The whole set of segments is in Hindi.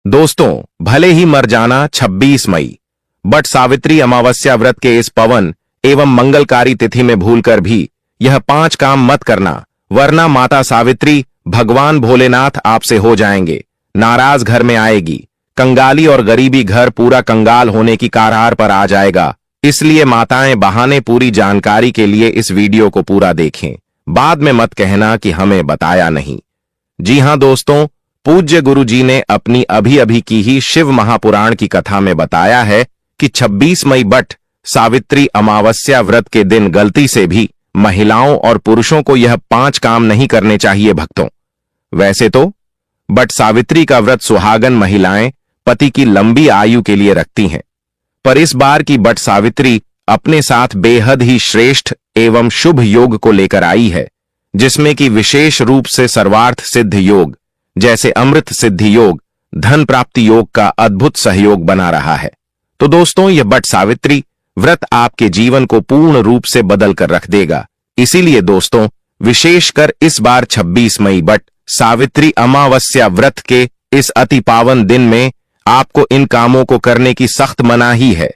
दोस्तों, भले ही मर जाना 26 मई, बट सावित्री अमावस्या व्रत के इस पवन एवं मंगलकारी तिथि में भूलकर भी यह 5 काम मत करना, वरना माता सावित्री भगवान भोलेनाथ आपसे हो जाएंगे नाराज। घर में आएगी कंगाली और गरीबी, घर पूरा कंगाल होने की कगार पर आ जाएगा। इसलिए माताएं बहाने पूरी जानकारी के लिए इस वीडियो को पूरा देखें, बाद में मत कहना कि हमें बताया नहीं। जी हां दोस्तों, पूज्य गुरु जी ने अपनी अभी अभी की ही शिव महापुराण की कथा में बताया है कि 26 मई बट सावित्री अमावस्या व्रत के दिन गलती से भी महिलाओं और पुरुषों को यह 5 काम नहीं करने चाहिए। भक्तों, वैसे तो बट सावित्री का व्रत सुहागन महिलाएं पति की लंबी आयु के लिए रखती हैं, पर इस बार की बट सावित्री अपने साथ बेहद ही श्रेष्ठ एवं शुभ योग को लेकर आई है, जिसमें कि विशेष रूप से सर्वार्थ सिद्ध योग जैसे अमृत सिद्धि योग, धन प्राप्ति योग का अद्भुत सहयोग बना रहा है। तो दोस्तों, यह बट सावित्री व्रत आपके जीवन को पूर्ण रूप से बदल कर रख देगा। इसीलिए दोस्तों, विशेषकर इस बार 26 मई बट सावित्री अमावस्या व्रत के इस अति पावन दिन में आपको इन कामों को करने की सख्त मनाही है।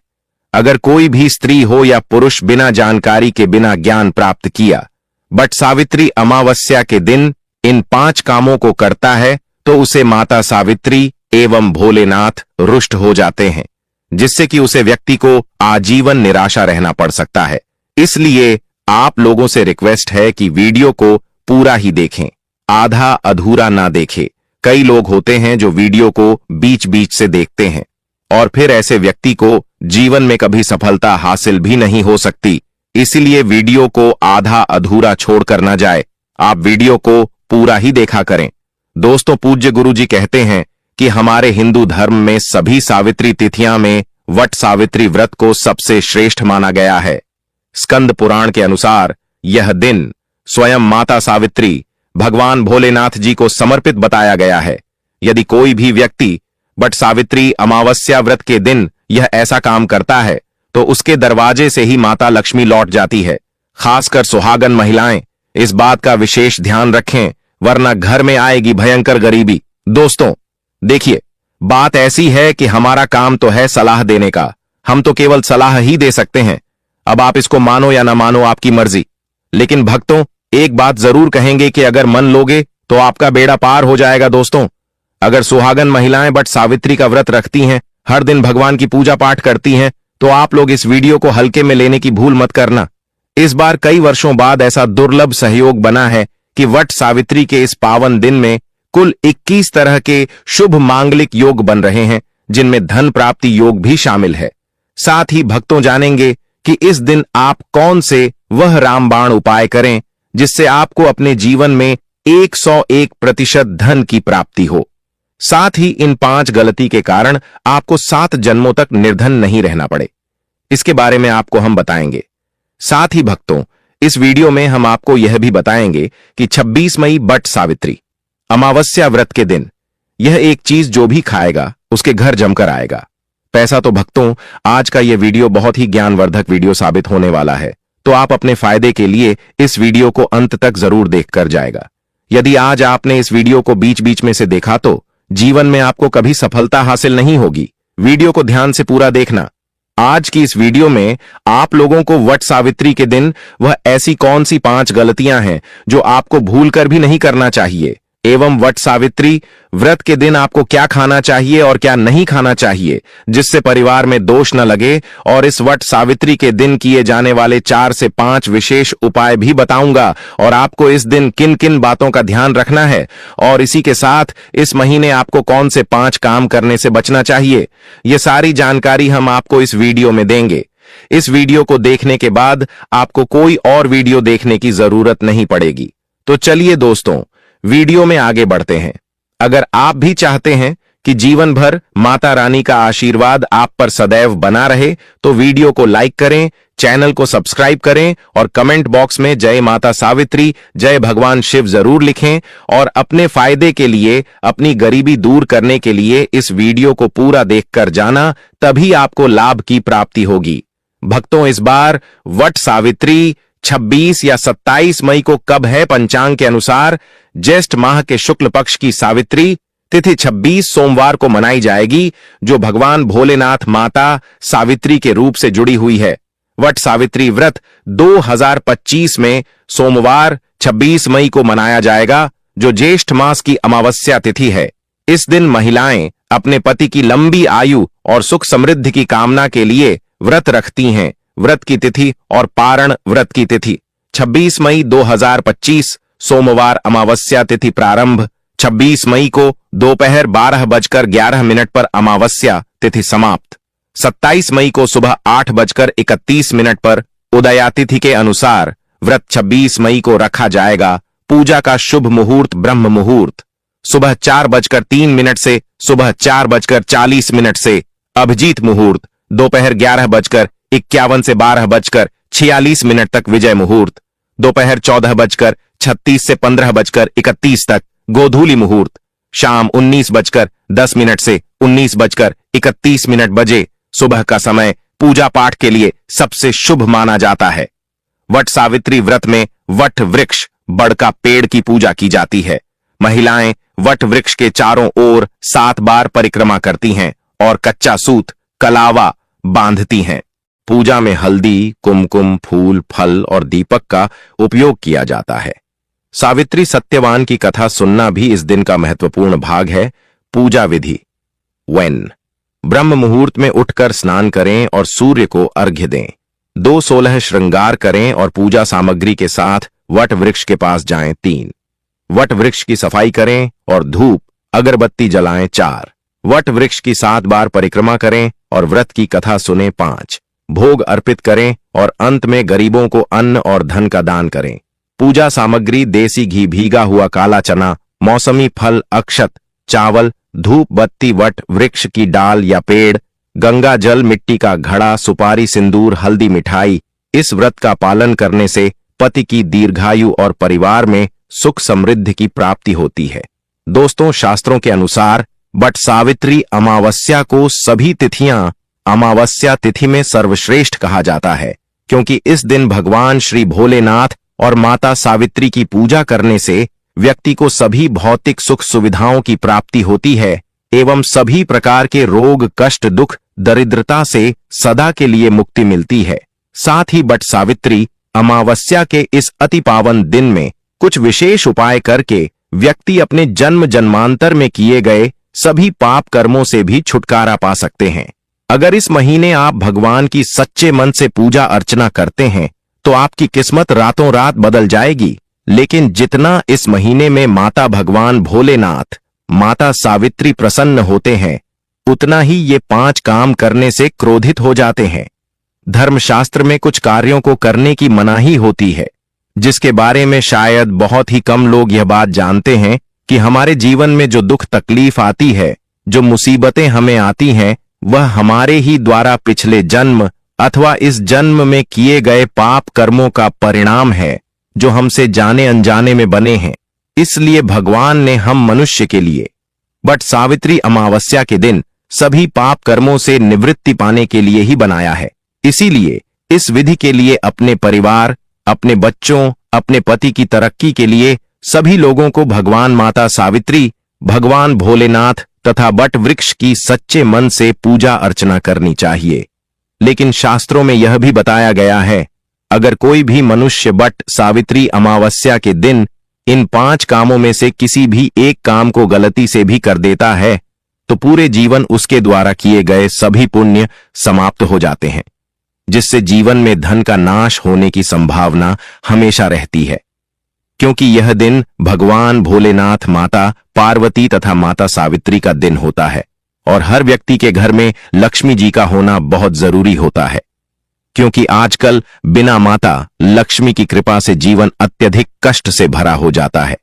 अगर कोई भी स्त्री हो या पुरुष बिना जानकारी के, बिना ज्ञान प्राप्त किया बट सावित्री अमावस्या के दिन इन 5 कामों को करता है तो उसे माता सावित्री एवं भोलेनाथ रुष्ट हो जाते हैं, जिससे कि उसे व्यक्ति को आजीवन निराशा रहना पड़ सकता है। इसलिए आप लोगों से रिक्वेस्ट है कि वीडियो को पूरा ही देखें, आधा अधूरा ना देखें। कई लोग होते हैं जो वीडियो को बीच बीच से देखते हैं और फिर ऐसे व्यक्ति को जीवन में कभी सफलता हासिल भी नहीं हो सकती। इसलिए वीडियो को आधा अधूरा छोड़कर ना जाए, आप वीडियो को पूरा ही देखा करें। दोस्तों, पूज्य गुरु जी कहते हैं कि हमारे हिंदू धर्म में सभी सावित्री तिथियां में वट सावित्री व्रत को सबसे श्रेष्ठ माना गया है। स्कंद पुराण के अनुसार यह दिन स्वयं माता सावित्री भगवान भोलेनाथ जी को समर्पित बताया गया है। यदि कोई भी व्यक्ति बट सावित्री अमावस्या व्रत के दिन यह ऐसा काम करता है तो उसके दरवाजे से ही माता लक्ष्मी लौट जाती है। खासकर सुहागन महिलाएं इस बात का विशेष ध्यान रखें, वरना घर में आएगी भयंकर गरीबी। दोस्तों देखिए, बात ऐसी है कि हमारा काम तो है सलाह देने का, हम तो केवल सलाह ही दे सकते हैं। अब आप इसको मानो या ना मानो, आपकी मर्जी। लेकिन भक्तों, एक बात जरूर कहेंगे कि अगर मन लोगे तो आपका बेड़ा पार हो जाएगा। दोस्तों, अगर सुहागन महिलाएं बट सावित्री का व्रत रखती हैं, हर दिन भगवान की पूजा पाठ करती हैं, तो आप लोग इस वीडियो को हल्के में लेने की भूल मत करना। इस बार कई वर्षों बाद ऐसा दुर्लभ सहयोग बना है कि वट सावित्री के इस पावन दिन में कुल 21 तरह के शुभ मांगलिक योग बन रहे हैं, जिनमें धन प्राप्ति योग भी शामिल है। साथ ही भक्तों जानेंगे कि इस दिन आप कौन से वह रामबाण उपाय करें जिससे आपको अपने जीवन में 101% धन की प्राप्ति हो। साथ ही इन 5 गलती के कारण आपको 7 जन्मों तक निर्धन नहीं रहना पड़े, इसके बारे में आपको हम बताएंगे। साथ ही भक्तों, इस वीडियो में हम आपको यह भी बताएंगे कि 26 मई बट सावित्री अमावस्या व्रत के दिन यह एक चीज जो भी खाएगा उसके घर जमकर आएगा पैसा। तो भक्तों, आज का यह वीडियो बहुत ही ज्ञानवर्धक वीडियो साबित होने वाला है, तो आप अपने फायदे के लिए इस वीडियो को अंत तक जरूर देखकर जाएगा। यदि आज आपने इस वीडियो को बीच बीच में से देखा तो जीवन में आपको कभी सफलता हासिल नहीं होगी। वीडियो को ध्यान से पूरा देखना। आज की इस वीडियो में आप लोगों को वट सावित्री के दिन वह ऐसी कौन सी 5 गलतियां हैं जो आपको भूलकर भी नहीं करना चाहिए, एवं वट सावित्री व्रत के दिन आपको क्या खाना चाहिए और क्या नहीं खाना चाहिए जिससे परिवार में दोष न लगे, और इस वट सावित्री के दिन किए जाने वाले 4 से 5 विशेष उपाय भी बताऊंगा, और आपको इस दिन किन किन बातों का ध्यान रखना है, और इसी के साथ इस महीने आपको कौन से 5 काम करने से बचना चाहिए, ये सारी जानकारी हम आपको इस वीडियो में देंगे। इस वीडियो को देखने के बाद आपको कोई और वीडियो देखने की जरूरत नहीं पड़ेगी। तो चलिए दोस्तों, वीडियो में आगे बढ़ते हैं। अगर आप भी चाहते हैं कि जीवन भर माता रानी का आशीर्वाद आप पर सदैव बना रहे, तो वीडियो को लाइक करें, चैनल को सब्सक्राइब करें और कमेंट बॉक्स में जय माता सावित्री, जय भगवान शिव जरूर लिखें। और अपने फायदे के लिए, अपनी गरीबी दूर करने के लिए इस वीडियो को पूरा देखकर जाना, तभी आपको लाभ की प्राप्ति होगी। भक्तों, इस बार वट सावित्री 26 या 27 मई को कब है? पंचांग के अनुसार ज्येष्ठ माह के शुक्ल पक्ष की सावित्री तिथि 26 सोमवार को मनाई जाएगी, जो भगवान भोलेनाथ माता सावित्री के रूप से जुड़ी हुई है। वट सावित्री व्रत 2025 में सोमवार 26 मई को मनाया जाएगा, जो ज्येष्ठ मास की अमावस्या तिथि है। इस दिन महिलाएं अपने पति की लंबी आयु और सुख समृद्धि की कामना के लिए व्रत रखती हैं। व्रत की तिथि और पारण व्रत की तिथि 26 मई 2025 सोमवार अमावस्या तिथि प्रारंभ, 26 मई को दोपहर 12:11 पर अमावस्या तिथि समाप्त, 27 मई को सुबह 8:31 पर उदयातिथि के अनुसार व्रत 26 मई को रखा जाएगा। पूजा का शुभ मुहूर्त ब्रह्म मुहूर्त सुबह 4:03 से सुबह 4:40 से, अभिजीत मुहूर्त दोपहर 11:51 से 12:46 तक, विजय मुहूर्त दोपहर 14:36 से 15:31 तक, गोधूली मुहूर्त शाम 19:10 से 19:31 बजे। सुबह का समय पूजा पाठ के लिए सबसे शुभ माना जाता है। वट सावित्री व्रत में वट वृक्ष बड़ का पेड़ की पूजा की जाती है। महिलाएं वट वृक्ष के चारों ओर 7 बार परिक्रमा करती हैं और कच्चा सूत कलावा बांधती हैं। पूजा में हल्दी, कुमकुम, फूल, फल और दीपक का उपयोग किया जाता है। सावित्री सत्यवान की कथा सुनना भी इस दिन का महत्वपूर्ण भाग है। पूजा विधि: वेन ब्रह्म मुहूर्त में उठकर स्नान करें और सूर्य को अर्घ्य दें। 2:16 श्रृंगार करें और पूजा सामग्री के साथ वट वृक्ष के पास जाएं। 3 वट वृक्ष की सफाई करें और धूप अगरबत्ती जलाएं। 4 वट वृक्ष की 7 बार परिक्रमा करें और व्रत की कथा सुने। 5 भोग अर्पित करें और अंत में गरीबों को अन्न और धन का दान करें। पूजा सामग्री: देसी घी, भीगा हुआ काला चना, मौसमी फल, अक्षत, चावल, धूप बत्ती, वट वृक्ष की डाल या पेड़, गंगा जल, मिट्टी का घड़ा, सुपारी, सिंदूर, हल्दी, मिठाई। इस व्रत का पालन करने से पति की दीर्घायु और परिवार में सुख समृद्धि की प्राप्ति होती है। दोस्तों, शास्त्रों के अनुसार वट सावित्री अमावस्या को सभी तिथियां अमावस्या तिथि में सर्वश्रेष्ठ कहा जाता है, क्योंकि इस दिन भगवान श्री भोलेनाथ और माता सावित्री की पूजा करने से व्यक्ति को सभी भौतिक सुख सुविधाओं की प्राप्ति होती है एवं सभी प्रकार के रोग, कष्ट, दुख, दरिद्रता से सदा के लिए मुक्ति मिलती है। साथ ही वट सावित्री अमावस्या के इस अति पावन दिन में कुछ विशेष उपाय करके व्यक्ति अपने जन्म जन्मांतर में किए गए सभी पाप कर्मों से भी छुटकारा पा सकते हैं। अगर इस महीने आप भगवान की सच्चे मन से पूजा अर्चना करते हैं तो आपकी किस्मत रातों रात बदल जाएगी। लेकिन जितना इस महीने में माता भगवान भोलेनाथ, माता सावित्री प्रसन्न होते हैं, उतना ही ये 5 काम करने से क्रोधित हो जाते हैं। धर्मशास्त्र में कुछ कार्यों को करने की मनाही होती है, जिसके बारे में शायद बहुत ही कम लोग यह बात जानते हैं कि हमारे जीवन में जो दुख तकलीफ आती है, जो मुसीबतें हमें आती हैं, वह हमारे ही द्वारा पिछले जन्म अथवा इस जन्म में किए गए पाप कर्मों का परिणाम है, जो हमसे जाने अनजाने में बने हैं। इसलिए भगवान ने हम मनुष्य के लिए वट सावित्री अमावस्या के दिन सभी पाप कर्मों से निवृत्ति पाने के लिए ही बनाया है। इसीलिए इस विधि के लिए अपने परिवार, अपने बच्चों, अपने पति की तरक्की के लिए सभी लोगों को भगवान माता सावित्री, भगवान भोलेनाथ तथा वट वृक्ष की सच्चे मन से पूजा अर्चना करनी चाहिए। लेकिन शास्त्रों में यह भी बताया गया है, अगर कोई भी मनुष्य वट सावित्री अमावस्या के दिन इन 5 कामों में से किसी भी एक काम को गलती से भी कर देता है, तो पूरे जीवन उसके द्वारा किए गए सभी पुण्य समाप्त हो जाते हैं, जिससे जीवन में धन का नाश होने की संभावना हमेशा रहती है। क्योंकि यह दिन भगवान भोलेनाथ, माता पार्वती तथा माता सावित्री का दिन होता है और हर व्यक्ति के घर में लक्ष्मी जी का होना बहुत जरूरी होता है, क्योंकि आजकल बिना माता लक्ष्मी की कृपा से जीवन अत्यधिक कष्ट से भरा हो जाता है।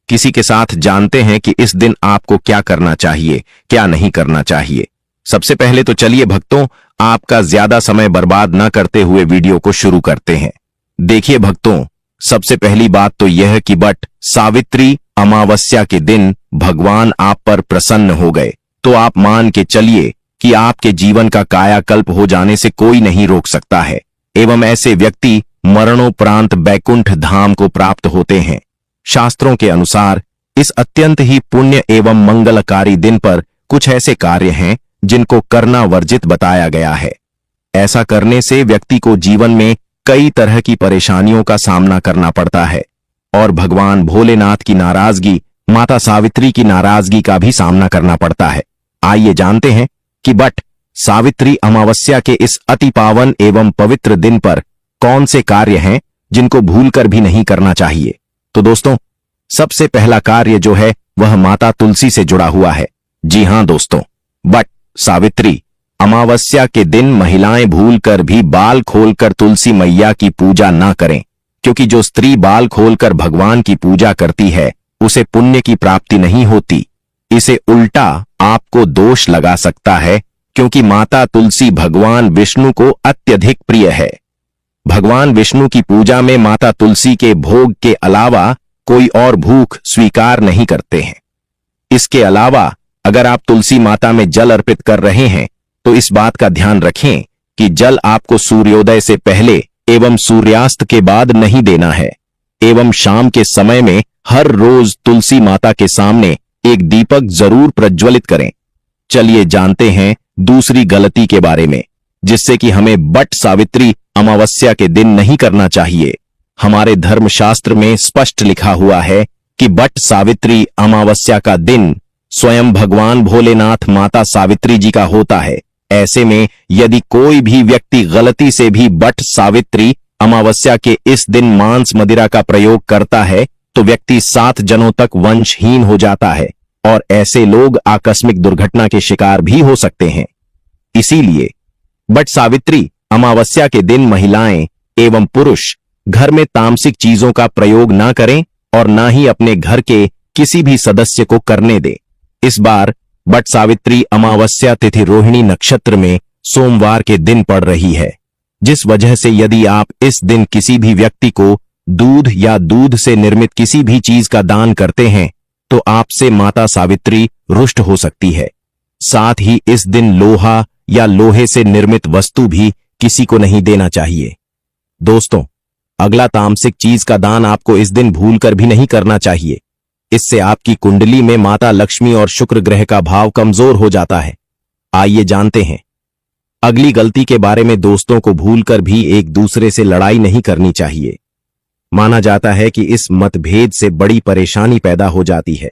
किसी के साथ जानते हैं कि इस दिन आपको क्या करना चाहिए, क्या नहीं करना चाहिए। सबसे पहले तो चलिए भक्तों, आपका ज्यादा समय बर्बाद न करते हुए वीडियो को शुरू करते हैं। देखिए भक्तों, सबसे पहली बात तो यह कि वट सावित्री अमावस्या के दिन भगवान आप पर प्रसन्न हो गए तो आप मान के चलिए कि आपके जीवन का कायाकल्प हो जाने से कोई नहीं रोक सकता है एवं ऐसे व्यक्ति मरणोपरांत बैकुंठ धाम को प्राप्त होते हैं। शास्त्रों के अनुसार इस अत्यंत ही पुण्य एवं मंगलकारी दिन पर कुछ ऐसे कार्य हैं जिनको करना वर्जित बताया गया है। ऐसा करने से व्यक्ति को जीवन में कई तरह की परेशानियों का सामना करना पड़ता है और भगवान भोलेनाथ की नाराजगी, माता सावित्री की नाराजगी का भी सामना करना पड़ता है। आइए जानते हैं कि बट सावित्री अमावस्या के इस अति पावन एवं पवित्र दिन पर कौन से कार्य हैं जिनको भूलकर भी नहीं करना चाहिए। तो दोस्तों, सबसे पहला कार्य जो है वह माता तुलसी से जुड़ा हुआ है। जी हां दोस्तों, बट सावित्री अमावस्या के दिन महिलाएं भूलकर भी बाल खोलकर तुलसी मैया की पूजा ना करें, क्योंकि जो स्त्री बाल खोलकर भगवान की पूजा करती है उसे पुण्य की प्राप्ति नहीं होती। इसे उल्टा आपको दोष लगा सकता है, क्योंकि माता तुलसी भगवान विष्णु को अत्यधिक प्रिय है। भगवान विष्णु की पूजा में माता तुलसी के भोग के अलावा कोई और भूख स्वीकार नहीं करते हैं। इसके अलावा अगर आप तुलसी माता में जल अर्पित कर रहे हैं तो इस बात का ध्यान रखें कि जल आपको सूर्योदय से पहले एवं सूर्यास्त के बाद नहीं देना है एवं शाम के समय में हर रोज तुलसी माता के सामने एक दीपक जरूर प्रज्वलित करें। चलिए जानते हैं दूसरी गलती के बारे में, जिससे कि हमें बट सावित्री अमावस्या के दिन नहीं करना चाहिए। हमारे धर्मशास्त्र में स्पष्ट लिखा हुआ है कि बट सावित्री अमावस्या का दिन स्वयं भगवान भोलेनाथ माता सावित्री जी का होता है। ऐसे में यदि कोई भी व्यक्ति गलती से भी बट सावित्री अमावस्या के इस दिन मांस मदिरा का प्रयोग करता है तो व्यक्ति 7 जनों तक वंशहीन हो जाता है और ऐसे लोग आकस्मिक दुर्घटना के शिकार भी हो सकते हैं। इसीलिए बट सावित्री अमावस्या के दिन महिलाएं एवं पुरुष घर में तामसिक चीजों का प्रयोग ना करें और ना ही अपने घर के किसी भी सदस्य को करने दें। इस बार बट सावित्री अमावस्या तिथि रोहिणी नक्षत्र में सोमवार के दिन पड़ रही है, जिस वजह से यदि आप इस दिन किसी भी व्यक्ति को दूध या दूध से निर्मित किसी भी चीज का दान करते हैं तो आपसे माता सावित्री रुष्ट हो सकती है। साथ ही इस दिन लोहा या लोहे से निर्मित वस्तु भी किसी को नहीं देना चाहिए। दोस्तों, अगला तामसिक चीज का दान आपको इस दिन भूलकर भी नहीं करना चाहिए। इससे आपकी कुंडली में माता लक्ष्मी और शुक्र ग्रह का भाव कमजोर हो जाता है। आइए जानते हैं अगली गलती के बारे में। दोस्तों को भूलकर भी एक दूसरे से लड़ाई नहीं करनी चाहिए। माना जाता है कि इस मतभेद से बड़ी परेशानी पैदा हो जाती है।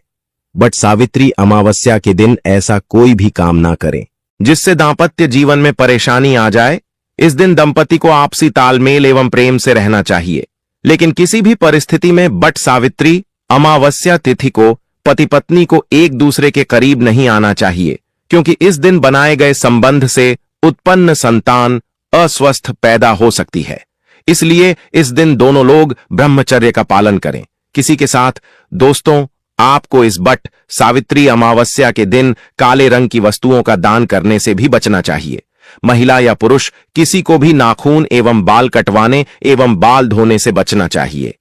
बट सावित्री अमावस्या के दिन ऐसा कोई भी काम ना करें जिससे दांपत्य जीवन में परेशानी आ जाए। इस दिन दंपति को आपसी तालमेल एवं प्रेम से रहना चाहिए, लेकिन किसी भी परिस्थिति में बट सावित्री अमावस्या तिथि को पति पत्नी को एक दूसरे के करीब नहीं आना चाहिए, क्योंकि इस दिन बनाए गए संबंध से उत्पन्न संतान अस्वस्थ पैदा हो सकती है। इसलिए इस दिन दोनों लोग ब्रह्मचर्य का पालन करें। किसी के साथ दोस्तों, आपको इस बट सावित्री अमावस्या के दिन काले रंग की वस्तुओं का दान करने से भी बचना चाहिए। महिला या पुरुष किसी को भी नाखून एवं बाल कटवाने एवं बाल धोने से बचना चाहिए।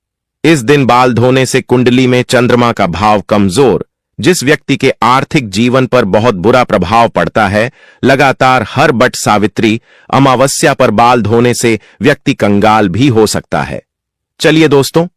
इस दिन बाल धोने से कुंडली में चंद्रमा का भाव कमजोर, जिस व्यक्ति के आर्थिक जीवन पर बहुत बुरा प्रभाव पड़ता है। लगातार हर बट सावित्री अमावस्या पर बाल धोने से व्यक्ति कंगाल भी हो सकता है। चलिए दोस्तों,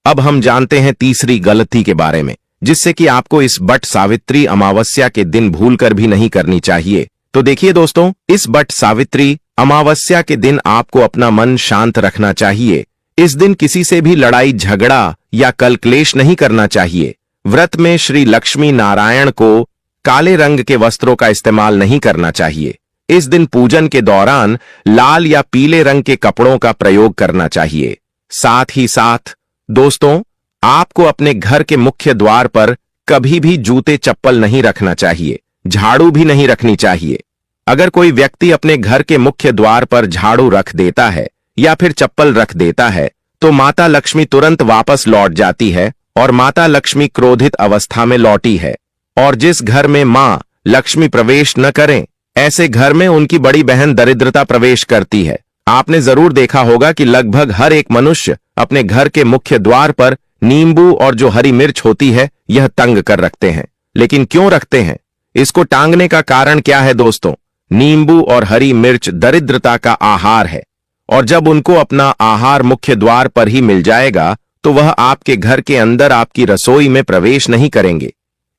अब हम जानते हैं तीसरी गलती के बारे में, जिससे कि आपको इस बट सावित्री अमावस्या के दिन भूलकर भी नहीं करनी चाहिए। तो देखिए दोस्तों, इस बट सावित्री अमावस्या के दिन आपको अपना मन शांत रखना चाहिए। इस दिन किसी से भी लड़ाई झगड़ा या कलक्लेश नहीं करना चाहिए। व्रत में श्री लक्ष्मी नारायण को काले रंग के वस्त्रों का इस्तेमाल नहीं करना चाहिए। इस दिन पूजन के दौरान लाल या पीले रंग के कपड़ों का प्रयोग करना चाहिए। साथ ही साथ दोस्तों, आपको अपने घर के मुख्य द्वार पर कभी भी जूते चप्पल नहीं रखना चाहिए, झाड़ू भी नहीं रखनी चाहिए। अगर कोई व्यक्ति अपने घर के मुख्य द्वार पर झाड़ू रख देता है या फिर चप्पल रख देता है तो माता लक्ष्मी तुरंत वापस लौट जाती है और माता लक्ष्मी क्रोधित अवस्था में लौटी है। और जिस घर में मां लक्ष्मी प्रवेश न करें, ऐसे घर में उनकी बड़ी बहन दरिद्रता प्रवेश करती है। आपने जरूर देखा होगा कि लगभग हर एक मनुष्य अपने घर के मुख्य द्वार पर नींबू और जो हरी मिर्च होती है यह टंग कर रखते हैं। लेकिन क्यों रखते हैं? इसको टांगने का कारण क्या है दोस्तों? नींबू और हरी मिर्च दरिद्रता का आहार है और जब उनको अपना आहार मुख्य द्वार पर ही मिल जाएगा तो वह आपके घर के अंदर आपकी रसोई में प्रवेश नहीं करेंगे।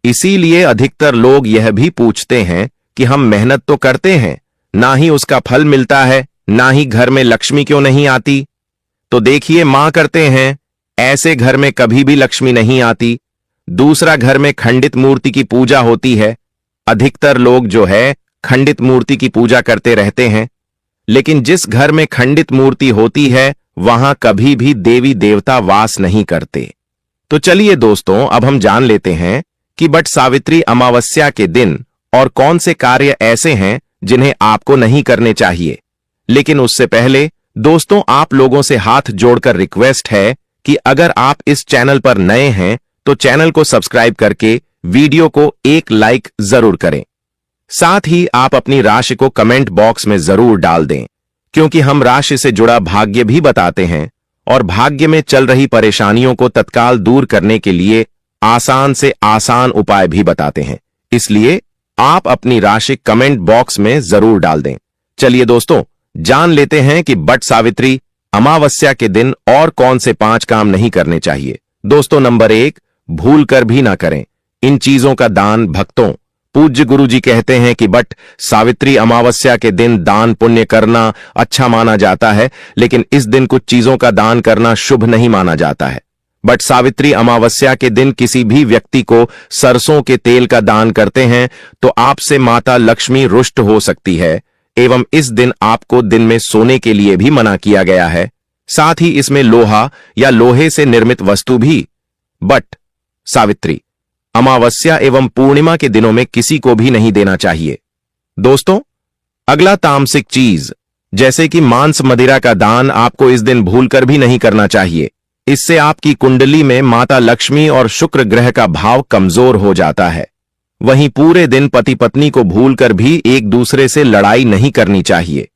इसीलिए अधिकतर लोग यह भी पूछते हैं कि हम मेहनत तो करते हैं, ना ही उसका फल मिलता है, ना ही घर में लक्ष्मी क्यों नहीं आती। तो देखिए, मां करते हैं, ऐसे घर में कभी भी लक्ष्मी नहीं आती। दूसरा, घर में खंडित मूर्ति की पूजा होती है। अधिकतर लोग जो है खंडित मूर्ति की पूजा करते रहते हैं, लेकिन जिस घर में खंडित मूर्ति होती है वहां कभी भी देवी देवता वास नहीं करते। तो चलिए दोस्तों, अब हम जान लेते हैं कि बट सावित्री अमावस्या के दिन और कौन से कार्य ऐसे हैं जिन्हें आपको नहीं करने चाहिए। लेकिन उससे पहले दोस्तों, आप लोगों से हाथ जोड़कर रिक्वेस्ट है कि अगर आप इस चैनल पर नए हैं तो चैनल को सब्सक्राइब करके वीडियो को एक लाइक जरूर करें। साथ ही आप अपनी राशि को कमेंट बॉक्स में जरूर डाल दें, क्योंकि हम राशि से जुड़ा भाग्य भी बताते हैं और भाग्य में चल रही परेशानियों को तत्काल दूर करने के लिए आसान से आसान उपाय भी बताते हैं। इसलिए आप अपनी राशि कमेंट बॉक्स में जरूर डाल दें। चलिए दोस्तों, जान लेते हैं कि बट सावित्री अमावस्या के दिन और कौन से 5 काम नहीं करने चाहिए। दोस्तों, नंबर 1, भूल कर भी ना करें इन चीजों का दान। भक्तों, पूज्य गुरु जी कहते हैं कि बट सावित्री अमावस्या के दिन दान पुण्य करना अच्छा माना जाता है, लेकिन इस दिन कुछ चीजों का दान करना शुभ नहीं माना जाता है। बट सावित्री अमावस्या के दिन किसी भी व्यक्ति को सरसों के तेल का दान करते हैं तो आपसे माता लक्ष्मी रुष्ट हो सकती है, एवं इस दिन आपको दिन में सोने के लिए भी मना किया गया है। साथ ही इसमें लोहा या लोहे से निर्मित वस्तु भी बट सावित्री अमावस्या एवं पूर्णिमा के दिनों में किसी को भी नहीं देना चाहिए। दोस्तों, अगला तामसिक चीज जैसे कि मांस मदिरा का दान आपको इस दिन भूलकर भी नहीं करना चाहिए। इससे आपकी कुंडली में माता लक्ष्मी और शुक्र ग्रह का भाव कमजोर हो जाता है। वहीं पूरे दिन पति पत्नी को भूलकर भी एक दूसरे से लड़ाई नहीं करनी चाहिए।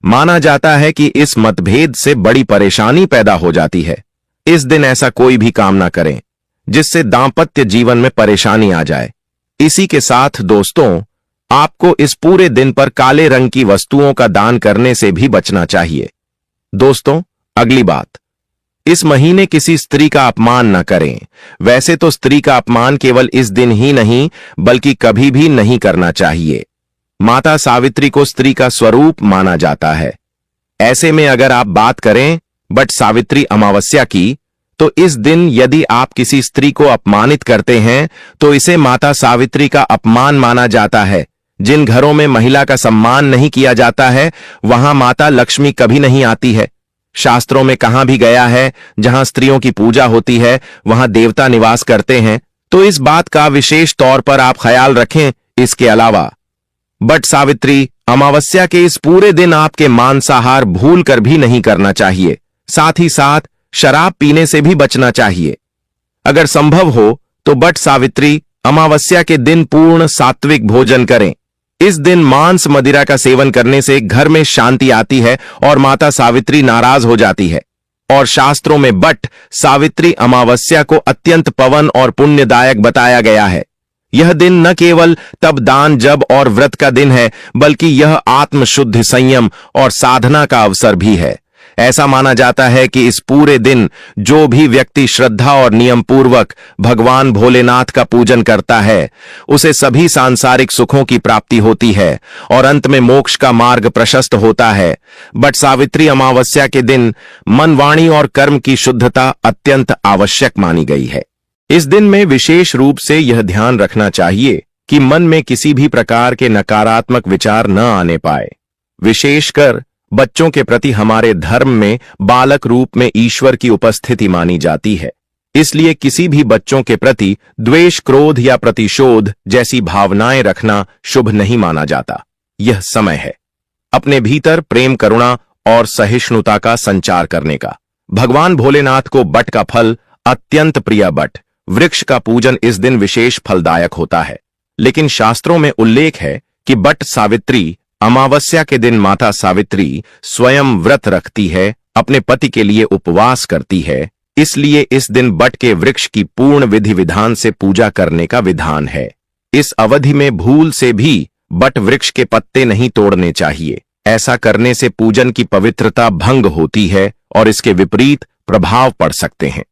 माना जाता है कि इस मतभेद से बड़ी परेशानी पैदा हो जाती है। इस दिन ऐसा कोई भी काम ना करें जिससे दांपत्य जीवन में परेशानी आ जाए। इसी के साथ दोस्तों, आपको इस पूरे दिन पर काले रंग की वस्तुओं का दान करने से भी बचना चाहिए। दोस्तों, अगली बात, इस महीने किसी स्त्री का अपमान न करें। वैसे तो स्त्री का अपमान केवल इस दिन ही नहीं बल्कि कभी भी नहीं करना चाहिए। माता सावित्री को स्त्री का स्वरूप माना जाता है। ऐसे में अगर आप बात करें बट सावित्री अमावस्या की, तो इस दिन यदि आप किसी स्त्री को अपमानित करते हैं तो इसे माता सावित्री का अपमान माना जाता है। जिन घरों में महिला का सम्मान नहीं किया जाता है वहां माता लक्ष्मी कभी नहीं आती है। शास्त्रों में कहां भी गया है जहां स्त्रियों की पूजा होती है वहां देवता निवास करते हैं, तो इस बात का विशेष तौर पर आप ख्याल रखें। इसके अलावा बट सावित्री अमावस्या के इस पूरे दिन आपके मांसाहार भूल कर भी नहीं करना चाहिए। साथ ही साथ शराब पीने से भी बचना चाहिए। अगर संभव हो तो बट सावित्री अमावस्या के दिन पूर्ण सात्विक भोजन करें। इस दिन मांस मदिरा का सेवन करने से घर में शांति आती है और माता सावित्री नाराज हो जाती है। और शास्त्रों में बट सावित्री अमावस्या को अत्यंत पवन और पुण्यदायक बताया गया है। यह दिन न केवल तप दान जप और व्रत का दिन है बल्कि यह आत्मशुद्धि संयम और साधना का अवसर भी है। ऐसा माना जाता है कि इस पूरे दिन जो भी व्यक्ति श्रद्धा और नियम पूर्वक भगवान भोलेनाथ का पूजन करता है उसे सभी सांसारिक सुखों की प्राप्ति होती है और अंत में मोक्ष का मार्ग प्रशस्त होता है। बट सावित्री अमावस्या के दिन मन, वाणी और कर्म की शुद्धता अत्यंत आवश्यक मानी गई है। इस दिन में विशेष रूप से यह ध्यान रखना चाहिए कि मन में किसी भी प्रकार के नकारात्मक विचार न आने पाए। विशेषकर बच्चों के प्रति हमारे धर्म में बालक रूप में ईश्वर की उपस्थिति मानी जाती है। इसलिए किसी भी बच्चों के प्रति द्वेष, क्रोध या प्रतिशोध जैसी भावनाएं रखना शुभ नहीं माना जाता। यह समय है अपने भीतर प्रेम, करुणा और सहिष्णुता का संचार करने का। भगवान भोलेनाथ को बट का फल अत्यंत प्रिय। बट वृक्ष का पूजन इस दिन विशेष फलदायक होता है। लेकिन शास्त्रों में उल्लेख है कि बट सावित्री अमावस्या के दिन माता सावित्री स्वयं व्रत रखती है, अपने पति के लिए उपवास करती है। इसलिए इस दिन बट के वृक्ष की पूर्ण विधि विधान से पूजा करने का विधान है। इस अवधि में भूल से भी बट वृक्ष के पत्ते नहीं तोड़ने चाहिए। ऐसा करने से पूजन की पवित्रता भंग होती है और इसके विपरीत प्रभाव पड़ सकते हैं।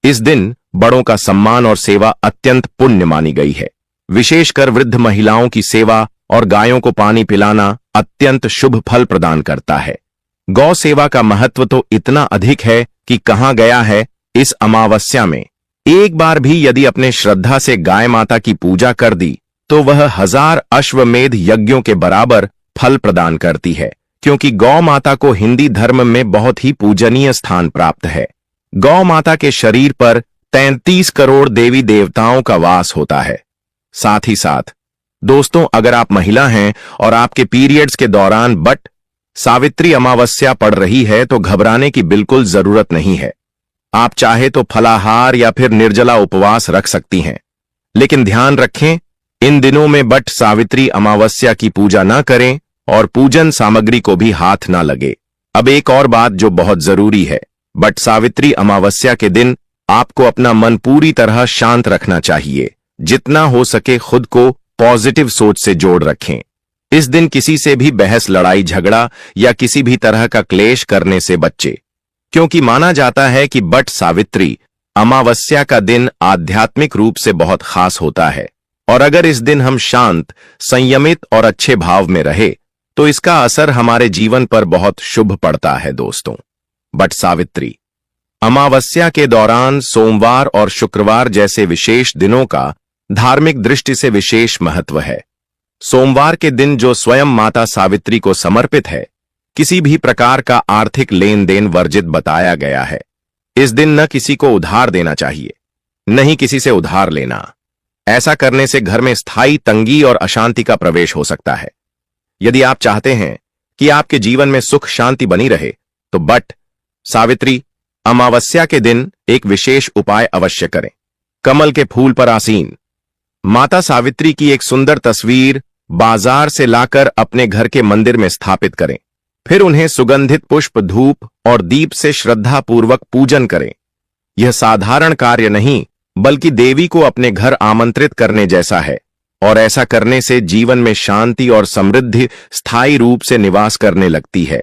इस दिन बड़ों का सम्मान और सेवा अत्यंत पुण्य मानी गई है। विशेषकर वृद्ध महिलाओं की सेवा और गायों को पानी पिलाना अत्यंत शुभ फल प्रदान करता है। गौ सेवा का महत्व तो इतना अधिक है कि कहा गया है, इस अमावस्या में एक बार भी यदि अपने श्रद्धा से गाय माता की पूजा कर दी तो वह 1000 अश्वमेध यज्ञों के बराबर फल प्रदान करती है, क्योंकि गौ माता को हिंदी धर्म में बहुत ही पूजनीय स्थान प्राप्त है। गौ माता के शरीर पर 33 करोड़ देवी देवताओं का वास होता है। साथ ही साथ दोस्तों, अगर आप महिला हैं और आपके पीरियड्स के दौरान बट सावित्री अमावस्या पड़ रही है तो घबराने की बिल्कुल जरूरत नहीं है। आप चाहे तो फलाहार या फिर निर्जला उपवास रख सकती हैं, लेकिन ध्यान रखें, इन दिनों में बट सावित्री अमावस्या की पूजा ना करें और पूजन सामग्री को भी हाथ ना लगे। अब एक और बात जो बहुत जरूरी है, बट सावित्री अमावस्या के दिन आपको अपना मन पूरी तरह शांत रखना चाहिए। जितना हो सके खुद को पॉजिटिव सोच से जोड़ रखें। इस दिन किसी से भी बहस, लड़ाई झगड़ा या किसी भी तरह का क्लेश करने से बच्चे, क्योंकि माना जाता है कि बट सावित्री अमावस्या का दिन आध्यात्मिक रूप से बहुत खास होता है, और अगर इस दिन हम शांत, संयमित और अच्छे भाव में रहे तो इसका असर हमारे जीवन पर बहुत शुभ पड़ता है। दोस्तों, बट सावित्री अमावस्या के दौरान सोमवार और शुक्रवार जैसे विशेष दिनों का धार्मिक दृष्टि से विशेष महत्व है। सोमवार के दिन जो स्वयं माता सावित्री को समर्पित है, किसी भी प्रकार का आर्थिक लेन देन वर्जित बताया गया है। इस दिन न किसी को उधार देना चाहिए, न ही किसी से उधार लेना। ऐसा करने से घर में स्थायी तंगी और अशांति का प्रवेश हो सकता है। यदि आप चाहते हैं कि आपके जीवन में सुख शांति बनी रहे तो बट सावित्री अमावस्या के दिन एक विशेष उपाय अवश्य करें। कमल के फूल पर आसीन माता सावित्री की एक सुंदर तस्वीर बाजार से लाकर अपने घर के मंदिर में स्थापित करें। फिर उन्हें सुगंधित पुष्प, धूप और दीप से श्रद्धापूर्वक पूजन करें। यह साधारण कार्य नहीं, बल्कि देवी को अपने घर आमंत्रित करने जैसा है, और ऐसा करने से जीवन में शांति और समृद्धि स्थायी रूप से निवास करने लगती है।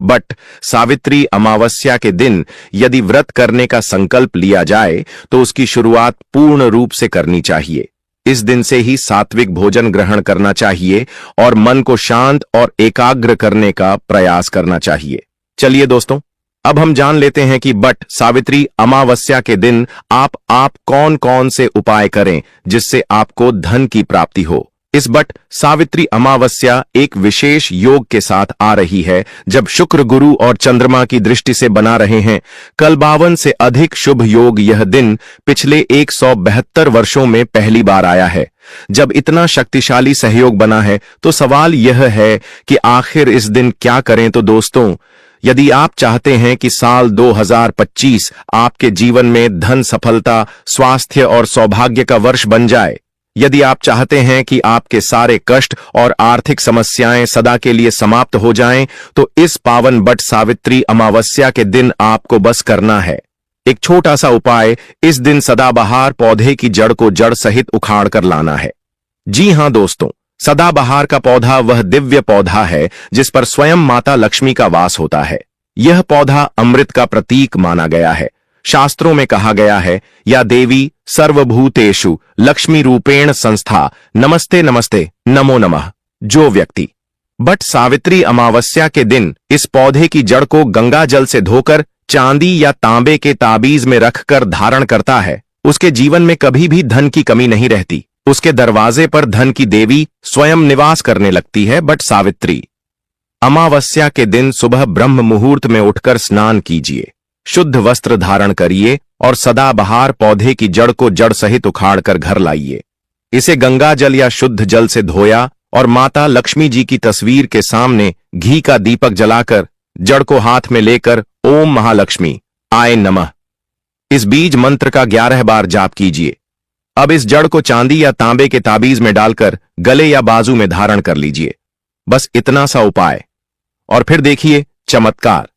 बट सावित्री अमावस्या के दिन यदि व्रत करने का संकल्प लिया जाए तो उसकी शुरुआत पूर्ण रूप से करनी चाहिए। इस दिन से ही सात्विक भोजन ग्रहण करना चाहिए और मन को शांत और एकाग्र करने का प्रयास करना चाहिए। चलिए दोस्तों, अब हम जान लेते हैं कि बट सावित्री अमावस्या के दिन आप कौन कौन से उपाय करें जिससे आपको धन की प्राप्ति हो। इस बट सावित्री अमावस्या एक विशेष योग के साथ आ रही है, जब शुक्र, गुरु और चंद्रमा की दृष्टि से बना रहे हैं। कल 52 से अधिक शुभ योग यह दिन पिछले 172 वर्षों में पहली बार आया है। जब इतना शक्तिशाली सहयोग बना है तो सवाल यह है कि आखिर इस दिन क्या करें। तो दोस्तों, यदि आप चाहते हैं कि साल 2025 आपके जीवन में धन, सफलता, स्वास्थ्य और सौभाग्य का वर्ष बन जाए, यदि आप चाहते हैं कि आपके सारे कष्ट और आर्थिक समस्याएं सदा के लिए समाप्त हो जाएं, तो इस पावन बट सावित्री अमावस्या के दिन आपको बस करना है एक छोटा सा उपाय। इस दिन सदाबहार पौधे की जड़ को जड़ सहित उखाड़ कर लाना है। जी हां दोस्तों, सदाबहार का पौधा वह दिव्य पौधा है जिस पर स्वयं माता लक्ष्मी का वास होता है। यह पौधा अमृत का प्रतीक माना गया है। शास्त्रों में कहा गया है, या देवी सर्वभूतेषु लक्ष्मी रूपेण संस्था, नमस्ते नमस्ते नमो नमः। जो व्यक्ति बट सावित्री अमावस्या के दिन इस पौधे की जड़ को गंगा जल से धोकर चांदी या तांबे के ताबीज में रखकर धारण करता है, उसके जीवन में कभी भी धन की कमी नहीं रहती। उसके दरवाजे पर धन की देवी स्वयं निवास करने लगती है। बट सावित्री अमावस्या के दिन सुबह ब्रह्म मुहूर्त में उठकर स्नान कीजिए, शुद्ध वस्त्र धारण करिए और सदाबहार पौधे की जड़ को जड़ सहित उखाड़कर घर लाइए। इसे गंगा जल या शुद्ध जल से धोया और माता लक्ष्मी जी की तस्वीर के सामने घी का दीपक जलाकर जड़ को हाथ में लेकर ओम महालक्ष्मी आय नमः इस बीज मंत्र का 11 बार जाप कीजिए। अब इस जड़ को चांदी या तांबे के ताबीज में डालकर गले या बाजू में धारण कर लीजिए। बस इतना सा उपाय, और फिर देखिए चमत्कार।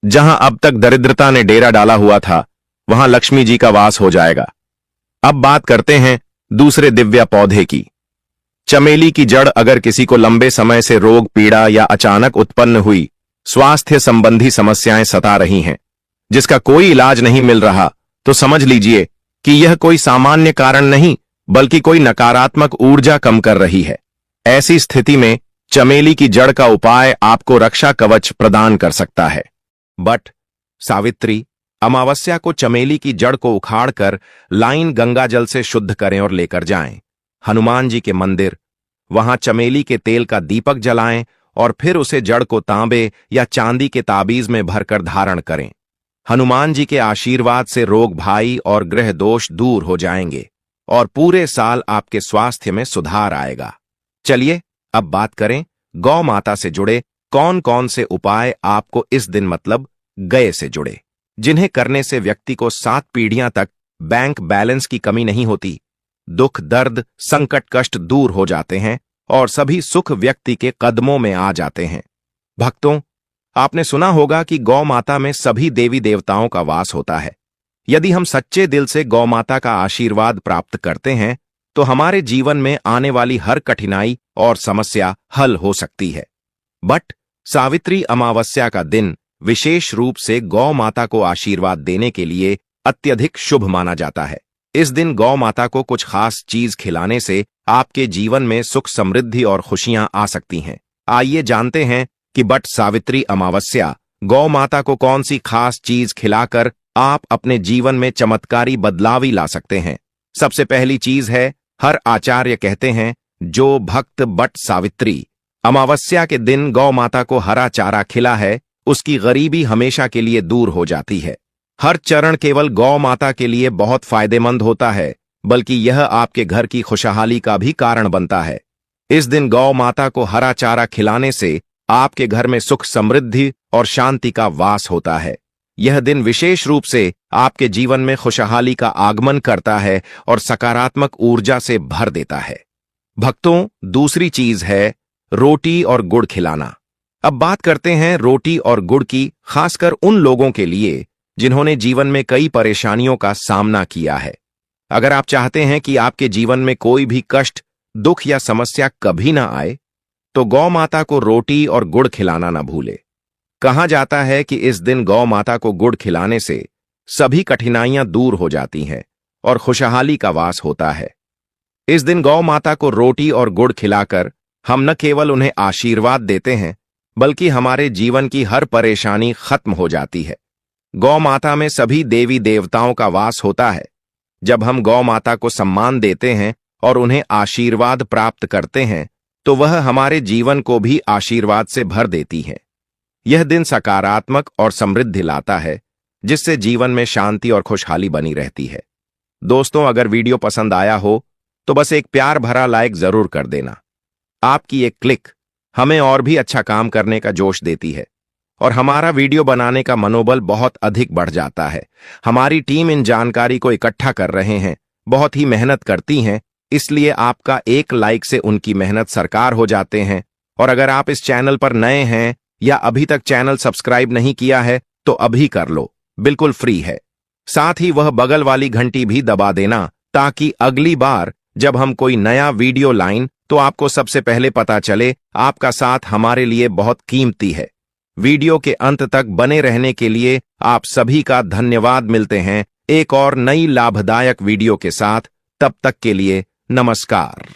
जहां अब तक दरिद्रता ने डेरा डाला हुआ था, वहां लक्ष्मी जी का वास हो जाएगा। अब बात करते हैं दूसरे दिव्य पौधे की। चमेली की जड़ अगर किसी को लंबे समय से रोग, पीड़ा या अचानक उत्पन्न हुई स्वास्थ्य संबंधी समस्याएं सता रही हैं, जिसका कोई इलाज नहीं मिल रहा, तो समझ लीजिए कि यह कोई सामान्य कारण नहीं बल्कि कोई नकारात्मक ऊर्जा कम कर रही है। ऐसी स्थिति में चमेली की जड़ का उपाय आपको रक्षा कवच प्रदान कर सकता है। बट सावित्री अमावस्या को चमेली की जड़ को उखाड़कर लाइन गंगा जल से शुद्ध करें और लेकर जाएं हनुमान जी के मंदिर। वहां चमेली के तेल का दीपक जलाएं और फिर उसे जड़ को तांबे या चांदी के ताबीज में भरकर धारण करें। हनुमान जी के आशीर्वाद से रोग भाई और ग्रह दोष दूर हो जाएंगे और पूरे साल आपके स्वास्थ्य में सुधार आएगा। चलिए अब बात करें गौ माता से जुड़े कौन कौन से उपाय आपको इस दिन मतलब गए से जुड़े, जिन्हें करने से व्यक्ति को 7 पीढ़ियां तक बैंक बैलेंस की कमी नहीं होती, दुख दर्द संकट कष्ट दूर हो जाते हैं और सभी सुख व्यक्ति के कदमों में आ जाते हैं। भक्तों, आपने सुना होगा कि गौ माता में सभी देवी देवताओं का वास होता है। यदि हम सच्चे दिल से गौ माता का आशीर्वाद प्राप्त करते हैं तो हमारे जीवन में आने वाली हर कठिनाई और समस्या हल हो सकती है। बट सावित्री अमावस्या का दिन विशेष रूप से गौ माता को आशीर्वाद देने के लिए अत्यधिक शुभ माना जाता है। इस दिन गौ माता को कुछ खास चीज खिलाने से आपके जीवन में सुख समृद्धि और खुशियां आ सकती हैं। आइए जानते हैं कि बट सावित्री अमावस्या गौ माता को कौन सी खास चीज खिलाकर आप अपने जीवन में चमत्कारी बदलावी ला सकते हैं। सबसे पहली चीज है, हर आचार्य कहते हैं जो भक्त बट सावित्री अमावस्या के दिन गौ माता को हरा चारा खिला है उसकी गरीबी हमेशा के लिए दूर हो जाती है। हर चरण केवल गौ माता के लिए बहुत फायदेमंद होता है बल्कि यह आपके घर की खुशहाली का भी कारण बनता है। इस दिन गौ माता को हरा चारा खिलाने से आपके घर में सुख समृद्धि और शांति का वास होता है। यह दिन विशेष रूप से आपके जीवन में खुशहाली का आगमन करता है और सकारात्मक ऊर्जा से भर देता है। भक्तों, दूसरी चीज है रोटी और गुड़ खिलाना। अब बात करते हैं रोटी और गुड़ की, खासकर उन लोगों के लिए जिन्होंने जीवन में कई परेशानियों का सामना किया है। अगर आप चाहते हैं कि आपके जीवन में कोई भी कष्ट, दुख या समस्या कभी ना आए, तो गौ माता को रोटी और गुड़ खिलाना ना भूले। कहा जाता है कि इस दिन गौ माता को गुड़ खिलाने से सभी कठिनाइयां दूर हो जाती हैं और खुशहाली का वास होता है। इस दिन गौ माता को रोटी और गुड़ खिलाकर हम न केवल उन्हें आशीर्वाद देते हैं बल्कि हमारे जीवन की हर परेशानी खत्म हो जाती है। गौ माता में सभी देवी देवताओं का वास होता है। जब हम गौ माता को सम्मान देते हैं और उन्हें आशीर्वाद प्राप्त करते हैं तो वह हमारे जीवन को भी आशीर्वाद से भर देती है। यह दिन सकारात्मक और समृद्धि लाता है जिससे जीवन में शांति और खुशहाली बनी रहती है। दोस्तों, अगर वीडियो पसंद आया हो तो बस एक प्यार भरा लाइक जरूर कर देना। आपकी एक क्लिक हमें और भी अच्छा काम करने का जोश देती है और हमारा वीडियो बनाने का मनोबल बहुत अधिक बढ़ जाता है। हमारी टीम इन जानकारी को इकट्ठा कर रहे हैं, बहुत ही मेहनत करती हैं, इसलिए आपका एक लाइक से उनकी मेहनत साकार हो जाते हैं। और अगर आप इस चैनल पर नए हैं या अभी तक चैनल सब्सक्राइब नहीं किया है तो अभी कर लो, बिल्कुल फ्री है। साथ ही वह बगल वाली घंटी भी दबा देना ताकि अगली बार जब हम कोई नया वीडियो लाइन तो आपको सबसे पहले पता चले। आपका साथ हमारे लिए बहुत कीमती है। वीडियो के अंत तक बने रहने के लिए आप सभी का धन्यवाद। मिलते हैं एक और नई लाभदायक वीडियो के साथ, तब तक के लिए नमस्कार।